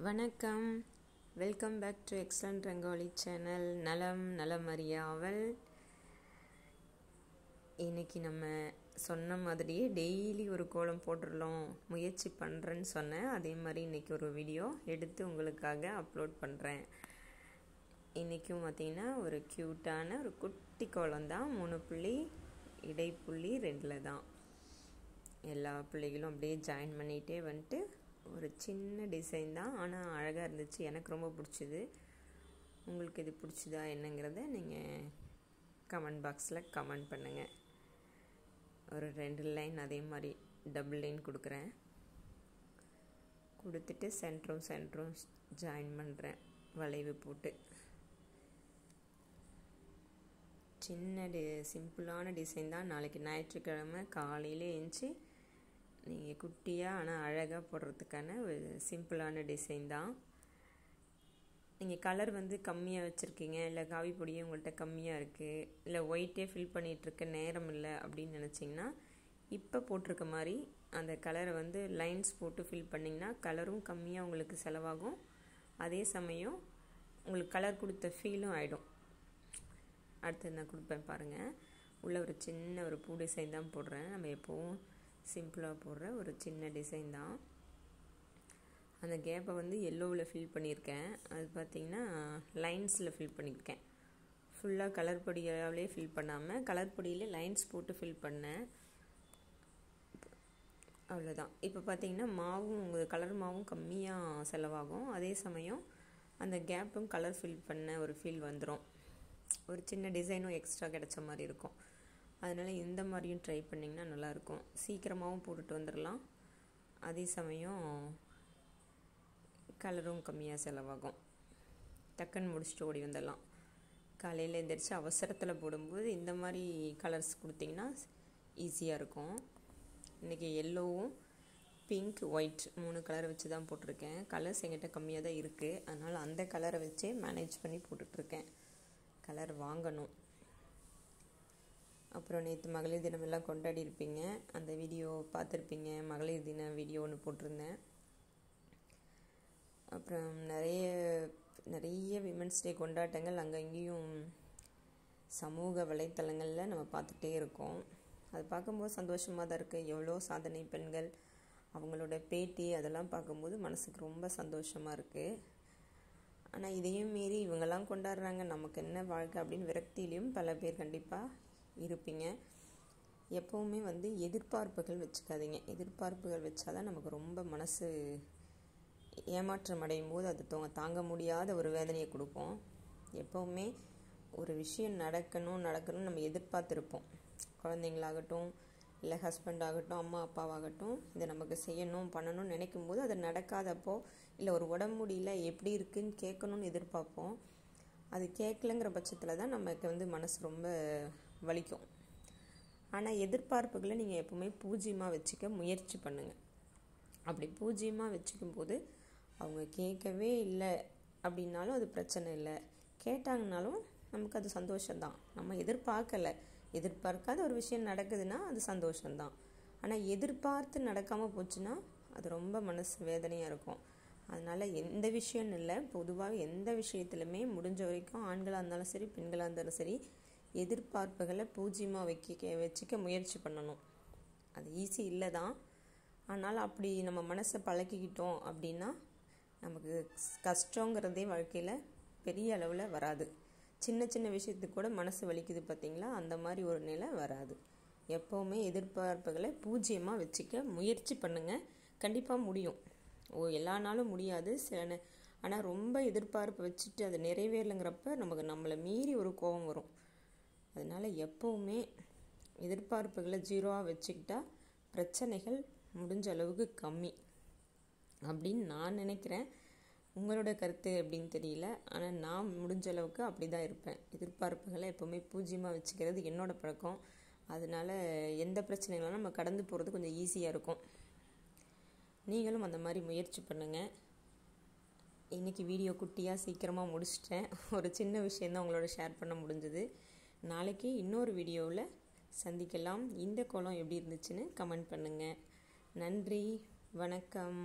வணக்கம், welcome back to excellent Rangoli channel. நலமறியாவல். இன்றைக்கி நம்ம சொன்ன மாதிரியே டெய்லி ஒரு கோலம் போட்டுடலாம் முயற்சி பண்ணுறேன்னு சொன்னேன். அதே மாதிரி இன்றைக்கி ஒரு வீடியோ எடுத்து உங்களுக்காக அப்லோட் பண்ணுறேன். இன்றைக்கும் பார்த்திங்கன்னா ஒரு க்யூட்டான ஒரு குட்டி கோலம் தான். 3 புள்ளி இடைப்புள்ளி 2 தான். எல்லா பிள்ளைகளும் அப்படியே ஜாயின் பண்ணிகிட்டே வந்துட்டு ஒரு சின்ன டிசைன் தான், ஆனால் அழகாக இருந்துச்சு. எனக்கு ரொம்ப பிடிச்சிது. உங்களுக்கு இது பிடிச்சிதா என்னங்கிறத நீங்கள் கமெண்ட் பாக்ஸில் கமெண்ட் பண்ணுங்கள். ஒரு 2 லைன் அதே மாதிரி டபுள் லைன் கொடுக்குறேன். கொடுத்துட்டு சென்டரும் ஜாயின் பண்ணுறேன் வளைவு போட்டு. சின்ன சிம்பிளான டிசைன் தான். நாளைக்கு ஞாயிற்றுக்கிழமை காலையில் எழுந்துச்சி நீங்கள் குட்டியாக ஆனால் அழகாக போடுறதுக்கான ஒரு சிம்பிளான டிசைன் தான். நீங்கள் கலர் கம்மியாக வச்சுருக்கீங்க, இல்லை காவி பொடியே உங்கள்கிட்ட கம்மியாக இருக்குது, இல்லை ஒயிட்டே ஃபில் பண்ணிகிட்ருக்க நேரம் இல்லை அப்படின்னு நினச்சிங்கன்னா இப்போ போட்டிருக்க மாதிரி அந்த கலரை லைன்ஸ் போட்டு ஃபில் பண்ணிங்கன்னா கலரும் கம்மியாக உங்களுக்கு செலவாகும். அதே சமயம் உங்களுக்கு கலர் கொடுத்த ஃபீலும் ஆகிடும். அடுத்தது நான் கொடுப்பேன் பாருங்கள். உள்ள ஒரு சின்ன ஒரு பூ டிசைன் தான் போடுறேன். நம்ம எப்போவும் சிம்பிளாக போடுற ஒரு சின்ன டிசைன் தான். அந்த கேப்பை எல்லோவில் ஃபில் பண்ணியிருக்கேன். அது பார்த்திங்கன்னா லைன்ஸில் ஃபில் பண்ணியிருக்கேன். ஃபுல்லாக கலர் பொடியாலே ஃபில் பண்ணாமல் கலர் பொடியிலே லைன்ஸ் போட்டு ஃபில் பண்ணேன். அவ்வளோதான். இப்போ பார்த்திங்கன்னா மாவும் உங்களுக்கு கலர் மாவும் கம்மியாக செலவாகும். அதே சமயம் அந்த கேப்பும் கலர் ஃபில் பண்ண ஒரு ஃபீல் வந்துடும். ஒரு சின்ன டிசைனும் எக்ஸ்ட்ரா கிடைச்ச மாதிரி இருக்கும். அதனால் இந்த மாதிரியும் ட்ரை பண்ணிங்கன்னா நல்லாயிருக்கும். சீக்கிரமாகவும் போட்டுட்டு வந்துடலாம். அதே சமயம் கலரும் கம்மியாக செலவாகும். டக்குன்னு முடிச்சுட்டு ஓடி வந்துடலாம். காலையில் எழுந்திரிச்சு அவசரத்தில் போடும்போது இந்த மாதிரி கலர்ஸ் கொடுத்திங்கன்னா ஈஸியாக இருக்கும். இன்றைக்கி எல்லோவும் பிங்க் ஒயிட் 3 கலரை வச்சு தான் போட்டிருக்கேன். கலர்ஸ் எங்கிட்ட கம்மியாக தான் இருக்குது. அதனால் அந்த கலரை வச்சே மேனேஜ் பண்ணி போட்டுட்ருக்கேன். கலர் வாங்கணும். அப்புறம் நேற்று மகளிர் தினம் எல்லாம் கொண்டாடி இருப்பீங்க. அந்த வீடியோ பார்த்துருப்பீங்க. மகளிர் தின வீடியோ ஒன்று போட்டிருந்தேன். அப்புறம் நிறைய விமென்ஸ் டே கொண்டாட்டங்கள் அங்கே இங்கேயும் சமூக வலைத்தளங்களில் நம்ம பார்த்துட்டே இருக்கோம். அது பார்க்கும்போது சந்தோஷமாக தான் இருக்குது. எவ்வளோ சாதனை பெண்கள், அவங்களோட பேட்டி அதெல்லாம் பார்க்கும்போது மனசுக்கு ரொம்ப சந்தோஷமாக இருக்குது. ஆனால் இதையும் மீறி இவங்கெல்லாம் கொண்டாடுறாங்க, நமக்கு என்ன வாழ்க்கை அப்படின்னு விரக்தியிலையும் பல பேர் கண்டிப்பாக இருப்பீங்க. எப்போவுமே எதிர்பார்ப்புகள் வச்சுக்காதீங்க. எதிர்பார்ப்புகள் வச்சாதான் நமக்கு ரொம்ப மனசு ஏமாற்றம் அடையும் போது அது தாங்க முடியாத ஒரு வேதனையை கொடுக்கும். எப்போவுமே ஒரு விஷயம் நடக்கணும் நம்ம எதிர்பார்த்துருப்போம். குழந்தைங்களாகட்டும், இல்லை ஹஸ்பண்ட் ஆகட்டும், அம்மா அப்பாவாகட்டும், இதை நமக்கு செய்யணும் பண்ணணும்னு நினைக்கும் போது அது நடக்காதப்போ, இல்லை ஒரு உடம்பு முடியல எப்படி இருக்குன்னு கேட்கணும்னு எதிர்பார்ப்போம். அது கேட்கலங்கிற பட்சத்தில் தான் நமக்கு மனசு ரொம்ப வலிக்கும். ஆனால் எதிர்பார்ப்புகளை நீங்கள் எப்போவுமே பூஜ்ஜியமாக வச்சுக்க முயற்சி பண்ணுங்கள். அப்படி பூஜ்ஜியமாக வச்சுக்கும் போது அவங்க கேட்கவே இல்லை அப்படின்னாலும் அது பிரச்சனை இல்லை. கேட்டாங்கனாலும் நமக்கு அது சந்தோஷம்தான். நம்ம எதிர்பார்க்காத ஒரு விஷயம் நடக்குதுன்னா அது சந்தோஷம்தான். ஆனால் எதிர்பார்த்து நடக்காமல் போச்சுன்னா அது ரொம்ப மனசு வேதனையாக இருக்கும். அதனால் எந்த விஷயம்னு இல்லை, பொதுவாக எந்த விஷயத்துலையுமே முடிஞ்ச வரைக்கும் ஆண்களாக இருந்தாலும் சரி பெண்களாக இருந்தாலும் சரி எதிர்பார்ப்புகளை பூஜ்ஜியமாக வச்சுக்க முயற்சி பண்ணணும். அது ஈஸி இல்லை தான். ஆனால் அப்படி நம்ம மனசை பழக்கிக்கிட்டோம் அப்படின்னா நமக்கு கஷ்டங்கிறதே வாழ்க்கையில் பெரிய அளவில் வராது. சின்ன விஷயத்துக்கு கூட மனசு வலிக்குது பார்த்திங்களா, அந்த மாதிரி ஒரு நிலை வராது. எப்போவுமே எதிர்பார்ப்புகளை பூஜ்ஜியமாக வச்சுக்க முயற்சி பண்ணுங்கள். கண்டிப்பாக முடியும். எல்லா நாளும் முடியாது ஆனால் ரொம்ப எதிர்பார்ப்பு வச்சுட்டு அது நிறைவேறலைங்கிறப்ப நம்மளை மீறி ஒரு கோபம் வரும். அதனால் எப்போவுமே எதிர்பார்ப்புகளை 0 வச்சுக்கிட்டா பிரச்சனைகள் முடிஞ்ச அளவுக்கு கம்மி அப்படின்னு நான் நினைக்கிறேன். உங்களோட கருத்து எப்படின்னு தெரியல. ஆனால் நான் முடிஞ்ச அளவுக்கு அப்படி தான் இருப்பேன். எதிர்பார்ப்புகளை எப்போவுமே பூஜ்ஜியமாக வச்சுக்கிறது என்னோட பழக்கம். அதனால் எந்த பிரச்சனைகளும் நம்ம கடந்து போகிறது கொஞ்சம் ஈஸியாக இருக்கும். நீங்களும் அந்த மாதிரி முயற்சி பண்ணுங்கள். இன்றைக்கி வீடியோ குட்டியாக சீக்கிரமாக முடிச்சிட்டேன். ஒரு சின்ன விஷயந்தான் உங்களோட ஷேர் பண்ண முடிஞ்சது. நாளைக்கு இன்னொரு வீடியோவில் சந்திக்கலாம். இந்த கோலம் எப்படி இருந்துச்சுன்னு கமெண்ட் பண்ணுங்கள். நன்றி, வணக்கம்.